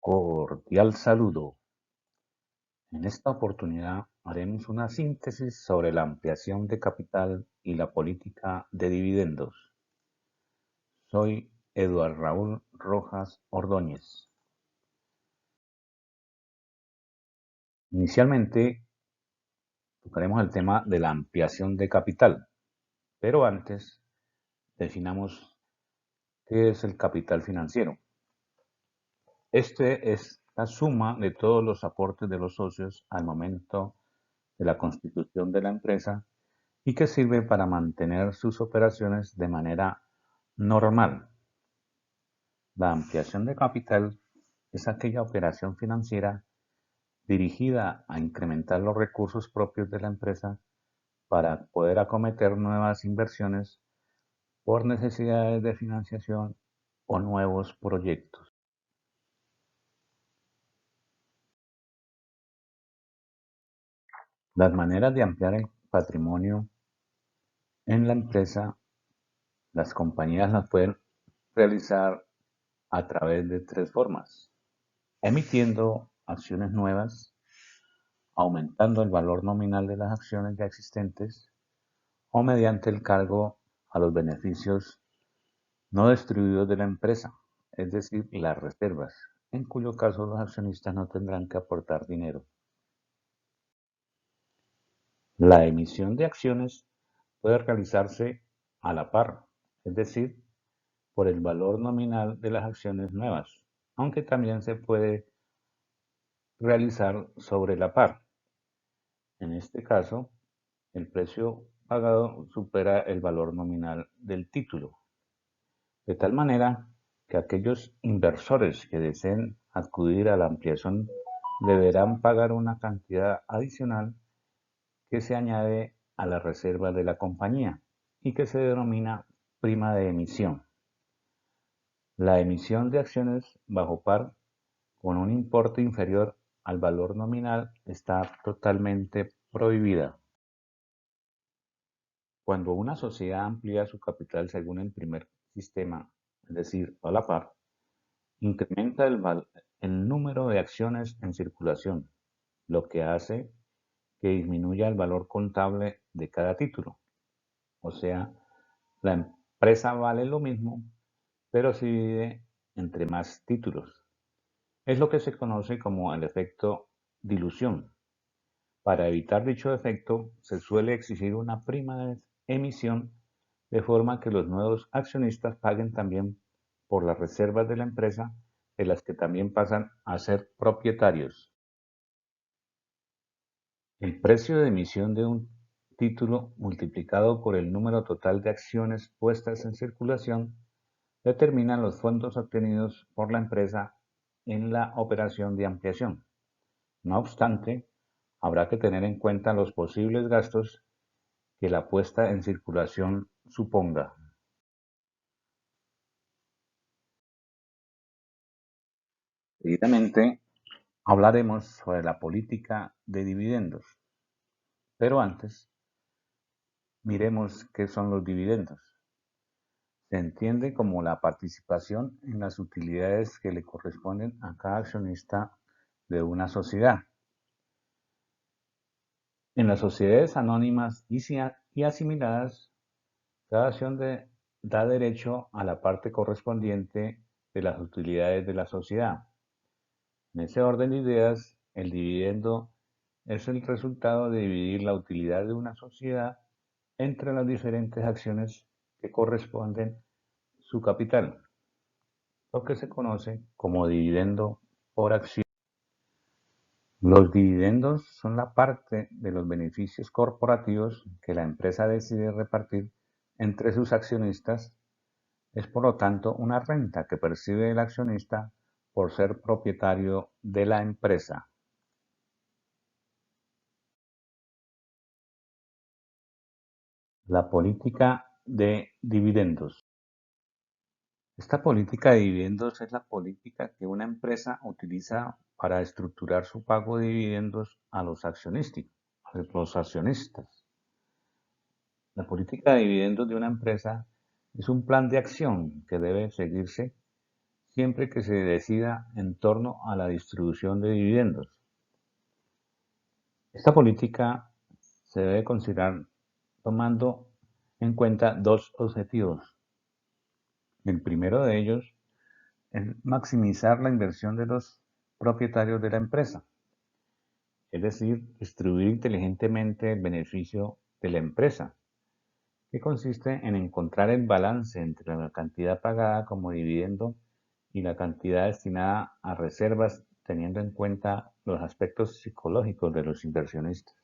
Cordial saludo. En esta oportunidad haremos una síntesis sobre la ampliación de capital y la política de dividendos. Soy Eduardo Raúl Rojas Ordóñez. Inicialmente tocaremos el tema de la ampliación de capital, pero antes definamos qué es el capital financiero. Este es la suma de todos los aportes de los socios al momento de la constitución de la empresa y que sirve para mantener sus operaciones de manera normal. La ampliación de capital es aquella operación financiera dirigida a incrementar los recursos propios de la empresa para poder acometer nuevas inversiones por necesidades de financiación o nuevos proyectos. Las maneras de ampliar el patrimonio en la empresa, las compañías las pueden realizar a través de tres formas: emitiendo acciones nuevas, aumentando el valor nominal de las acciones ya existentes o mediante el cargo a los beneficios no distribuidos de la empresa, es decir, las reservas, en cuyo caso los accionistas no tendrán que aportar dinero. La emisión de acciones puede realizarse a la par, es decir, por el valor nominal de las acciones nuevas, aunque también se puede realizar sobre la par. En este caso, el precio pagado supera el valor nominal del título, de tal manera que aquellos inversores que deseen acudir a la ampliación deberán pagar una cantidad adicional que se añade a la reserva de la compañía y que se denomina prima de emisión. La emisión de acciones bajo par con un importe inferior al valor nominal está totalmente prohibida. Cuando una sociedad amplía su capital según el primer sistema, es decir, a la par, incrementa el número de acciones en circulación, lo que hace que disminuya el valor contable de cada título. O sea, la empresa vale lo mismo, pero se divide entre más títulos. Es lo que se conoce como el efecto dilución. Para evitar dicho efecto, se suele exigir una prima de emisión de forma que los nuevos accionistas paguen también por las reservas de la empresa, de las que también pasan a ser propietarios. El precio de emisión de un título multiplicado por el número total de acciones puestas en circulación determina los fondos obtenidos por la empresa en la operación de ampliación. No obstante, habrá que tener en cuenta los posibles gastos que la puesta en circulación suponga. Seguidamente hablaremos sobre la política de dividendos, pero antes miremos qué son los dividendos. Se entiende como la participación en las utilidades que le corresponden a cada accionista de una sociedad. En las sociedades anónimas y asimiladas, cada acción da derecho a la parte correspondiente de las utilidades de la sociedad. En ese orden de ideas, el dividendo es el resultado de dividir la utilidad de una sociedad entre las diferentes acciones que corresponden su capital, lo que se conoce como dividendo por acción. Los dividendos son la parte de los beneficios corporativos que la empresa decide repartir entre sus accionistas. Es por lo tanto una renta que percibe el accionista por ser propietario de la empresa. La política de dividendos. Esta política de dividendos es la política que una empresa utiliza para estructurar su pago de dividendos a los accionistas. La política de dividendos de una empresa es un plan de acción que debe seguirse siempre que se decida en torno a la distribución de dividendos. Esta política se debe considerar tomando en cuenta dos objetivos. El primero de ellos es maximizar la inversión de los propietarios de la empresa, es decir, distribuir inteligentemente el beneficio de la empresa, que consiste en encontrar el balance entre la cantidad pagada como dividendo y la cantidad destinada a reservas, teniendo en cuenta los aspectos psicológicos de los inversionistas.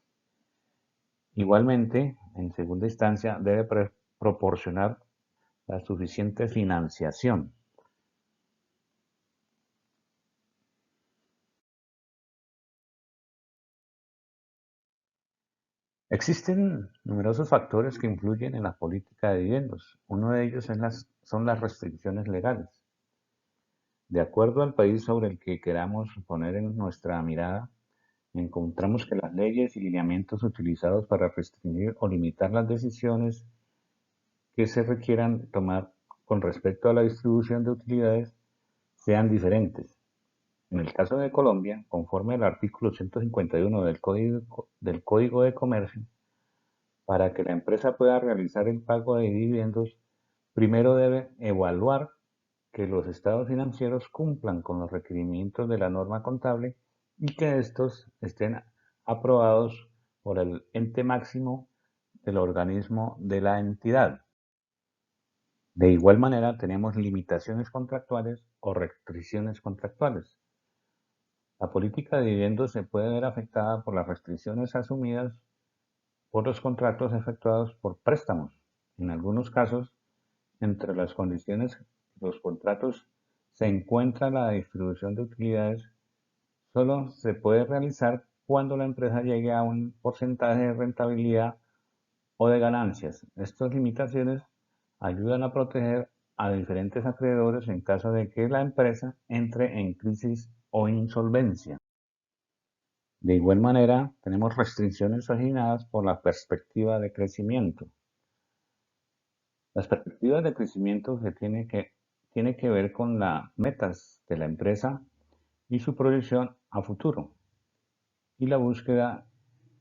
Igualmente, en segunda instancia, debe proporcionar la suficiente financiación. Existen numerosos factores que influyen en la política de dividendos. Uno de ellos son las restricciones legales. De acuerdo al país sobre el que queramos poner en nuestra mirada, encontramos que las leyes y lineamientos utilizados para restringir o limitar las decisiones que se requieran tomar con respecto a la distribución de utilidades sean diferentes. En el caso de Colombia, conforme al artículo 151 del Código de Comercio, para que la empresa pueda realizar el pago de dividendos, primero debe evaluar que los estados financieros cumplan con los requerimientos de la norma contable y que estos estén aprobados por el ente máximo del organismo de la entidad. De igual manera, tenemos limitaciones contractuales o restricciones contractuales. La política de dividendos se puede ver afectada por las restricciones asumidas por los contratos efectuados por préstamos. En algunos casos, entre las condiciones de los contratos se encuentra la distribución de utilidades. Solo se puede realizar cuando la empresa llegue a un porcentaje de rentabilidad o de ganancias. Estas limitaciones ayudan a proteger a diferentes acreedores en caso de que la empresa entre en crisis o insolvencia. De igual manera, tenemos restricciones originadas por la perspectiva de crecimiento. Las perspectivas de crecimiento tiene que ver con las metas de la empresa y su proyección a futuro, y la búsqueda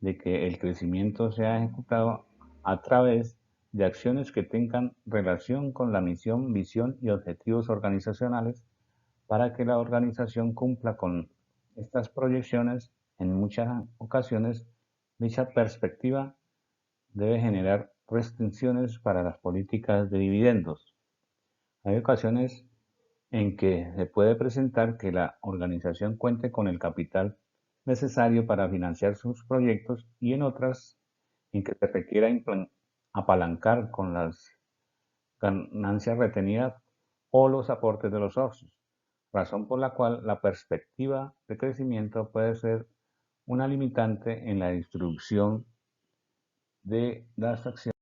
de que el crecimiento sea ejecutado a través de acciones que tengan relación con la misión, visión y objetivos organizacionales para que la organización cumpla con estas proyecciones. En muchas ocasiones, dicha perspectiva debe generar restricciones para las políticas de dividendos. Hay ocasiones en que se puede presentar que la organización cuente con el capital necesario para financiar sus proyectos y en otras en que se requiera apalancar con las ganancias retenidas o los aportes de los socios, razón por la cual la perspectiva de crecimiento puede ser una limitante en la distribución de las acciones.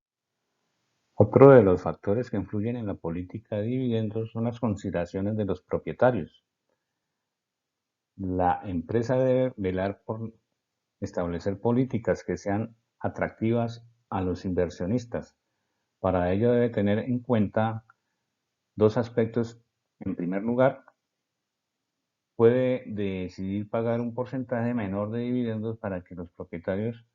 Otro de los factores que influyen en la política de dividendos son las consideraciones de los propietarios. La empresa debe velar por establecer políticas que sean atractivas a los inversionistas. Para ello debe tener en cuenta dos aspectos. En primer lugar, puede decidir pagar un porcentaje menor de dividendos para que los propietarios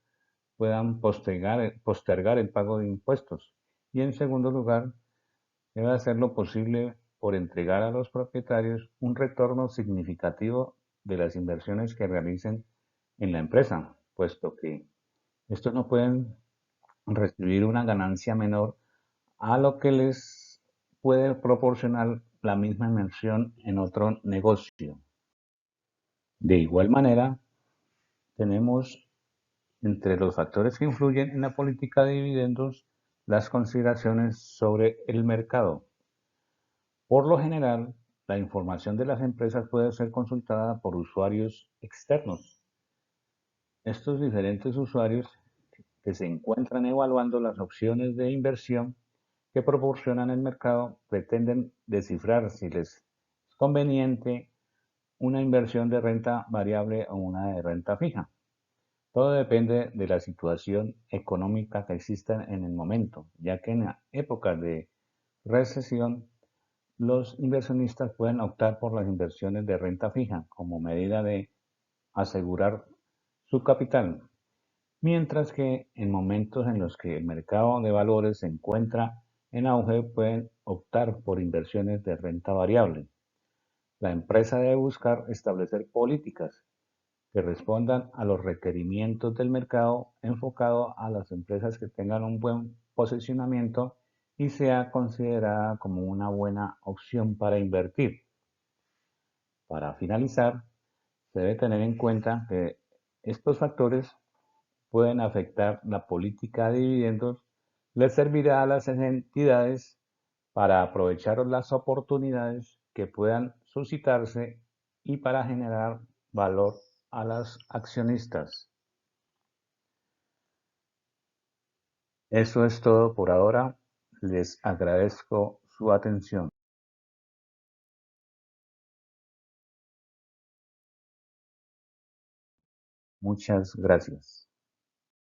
puedan postergar el pago de impuestos. Y en segundo lugar, debe hacer lo posible por entregar a los propietarios un retorno significativo de las inversiones que realicen en la empresa, puesto que estos no pueden recibir una ganancia menor a lo que les puede proporcionar la misma inversión en otro negocio. De igual manera, tenemos entre los factores que influyen en la política de dividendos las consideraciones sobre el mercado. Por lo general, la información de las empresas puede ser consultada por usuarios externos. Estos diferentes usuarios que se encuentran evaluando las opciones de inversión que proporcionan el mercado pretenden descifrar si les es conveniente una inversión de renta variable o una de renta fija. Todo depende de la situación económica que exista en el momento, ya que en épocas de recesión los inversionistas pueden optar por las inversiones de renta fija como medida de asegurar su capital, mientras que en momentos en los que el mercado de valores se encuentra en auge pueden optar por inversiones de renta variable. La empresa debe buscar establecer políticas que respondan a los requerimientos del mercado, enfocado a las empresas que tengan un buen posicionamiento y sea considerada como una buena opción para invertir. Para finalizar, se debe tener en cuenta que estos factores pueden afectar la política de dividendos. Les servirá a las entidades para aprovechar las oportunidades que puedan suscitarse y para generar valor a los accionistas. Eso es todo por ahora. Les agradezco su atención. Muchas gracias.